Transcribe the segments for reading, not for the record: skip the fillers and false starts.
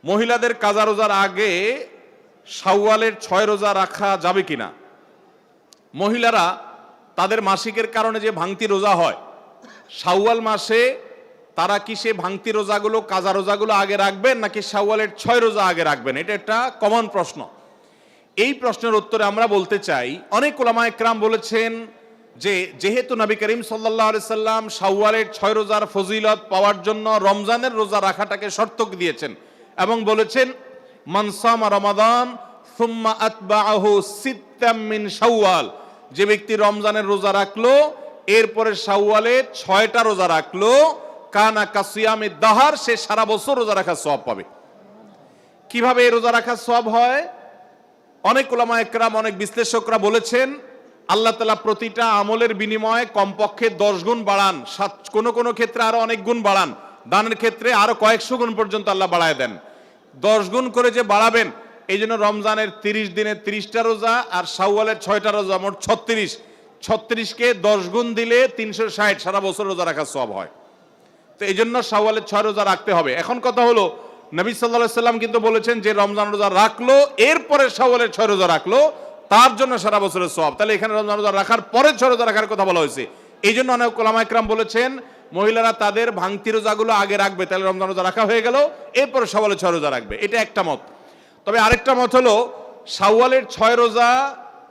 মহিলাদের কাজা রোজার আগে শাওয়ালের 6 রোজা রাখা যাবে কিনা? মহিলারা তাদের মাসিকের কারণে যে ভাঙতি রোজা হয়, শাওয়াল মাসে তারা কি সে ভাঙতি রোজাগুলো, কাজা রোজাগুলো আগে রাখবেন নাকি শাওয়ালের 6 রোজা আগে রাখবেন? এটা একটা কমন প্রশ্ন। এই প্রশ্নের উত্তরে আমরা বলতে চাই, অনেক উলামা একরাম বলেছেন যে যেহেতু নবী করিম সাল্লাল্লাহু আলাইহি সাল্লাম শাওয়ালের 6 রোজার ফজিলত পাওয়ার জন্য রমজানের রোজা রাখাটাকে শর্ত দিয়েছেন এবং বলেছেন মান সামা রমাদান সুম্মা আতবাআহু সিত্তাম মিন শাওয়াল, যে ব্যক্তি রমজানের রোজা রাখলো এরপরে শাওয়ালে 6টা রোজা রাখলো, কানা কাসিয়ামিদ দাহার, সে সারা বছর রোজা রাখার সওয়াব পাবে। কিভাবে এই রোজা রাখার সওয়াব হয়? অনেক উলামা একরাম, অনেক বিশ্লেষকরা বলেছেন আল্লাহ তাআলা প্রতিটা আমলের বিনিময়ে কমপক্ষে 10 গুণ বাড়ান, কোনো কোনো ক্ষেত্রে আরো অনেক গুণ বাড়ান, দানের ক্ষেত্রে আরো কয়েকশো গুণ পর্যন্ত আল্লাহ বাড়ায় দেন। 10 গুণ করে যে বাড়াবেন, এই জন্য রমজানের 30 দিনে 30টা রোজা আর শাওয়ালের 6টা রোজা, মোট 36কে 10 গুণ দিলে 360, সারা বছর রোজা রাখার সওয়াব হয়। তো এই জন্য শাওয়ালের 6 রোজা রাখতে হবে। এখন কথা হলো, নবী সাল্লাল্লাহু আলাইহি সাল্লাম কিন্তু বলেছেন যে রমজান রোজা রাখলো এরপরে শাওয়ালের 6 রোজা রাখলো, তার জন্য সারা বছরের সওয়াব। তাহলে এখানে রমজান রোজা রাখার পরে 6 রোজা রাখার কথা বলা হয়েছে। এই জন্য অনেক উলামা একরাম বলেছেন মহিলারা তাদের ভাঙতি রোজাগুলো আগে রাখবে, তাহলে রমজান রোজা রাখা হয়ে গেল, এরপরে শাওয়ালের 6 রোজা রাখবে। এটা একটা মত। তবে আরেকটা মত হলো শাওয়ালের 6 রোজা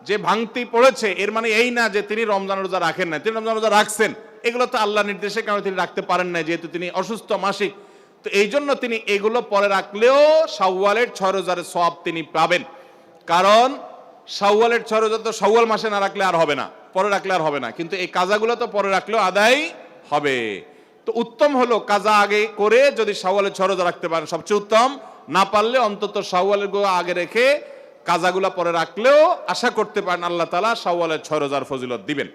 যে ভাঙতি পড়েছে এর মানে এই না যে তিনি রমজান রোজা রাখেন না, তিনি রমজান রোজা রাখছেন। এগুলো তো আল্লাহর নির্দেশে, কারণে তিনি রাখতে পারেন না, যেহেতু তিনি অসুস্থ মাসিক। তো এই জন্য তিনি এগুলো পরে রাখলেও শাওয়ালের 6 রোজার সওয়াব তিনি পাবেন। কারণ শাওয়ালের 6 রোজা তো শাওয়াল মাসে না রাখলে আর হবে না, পরে রাখলে আর হবে না, কিন্তু এই কাজাগুলো তো পরে রাখলেও আদায় হবে। তো উত্তম হলো কাজা আগে করে যদি শাওয়ালের 6 রোজা রাখতে পারেন সবচেয়ে উত্তম, না পারলে অন্তত শাওয়ালের গুলো আগে রেখে কাজাগুলা পরে রাখলেও আশা করতে পারেন আল্লাহ তাআলা শাওয়ালের 6 রোজার ফজিলত দিবেন।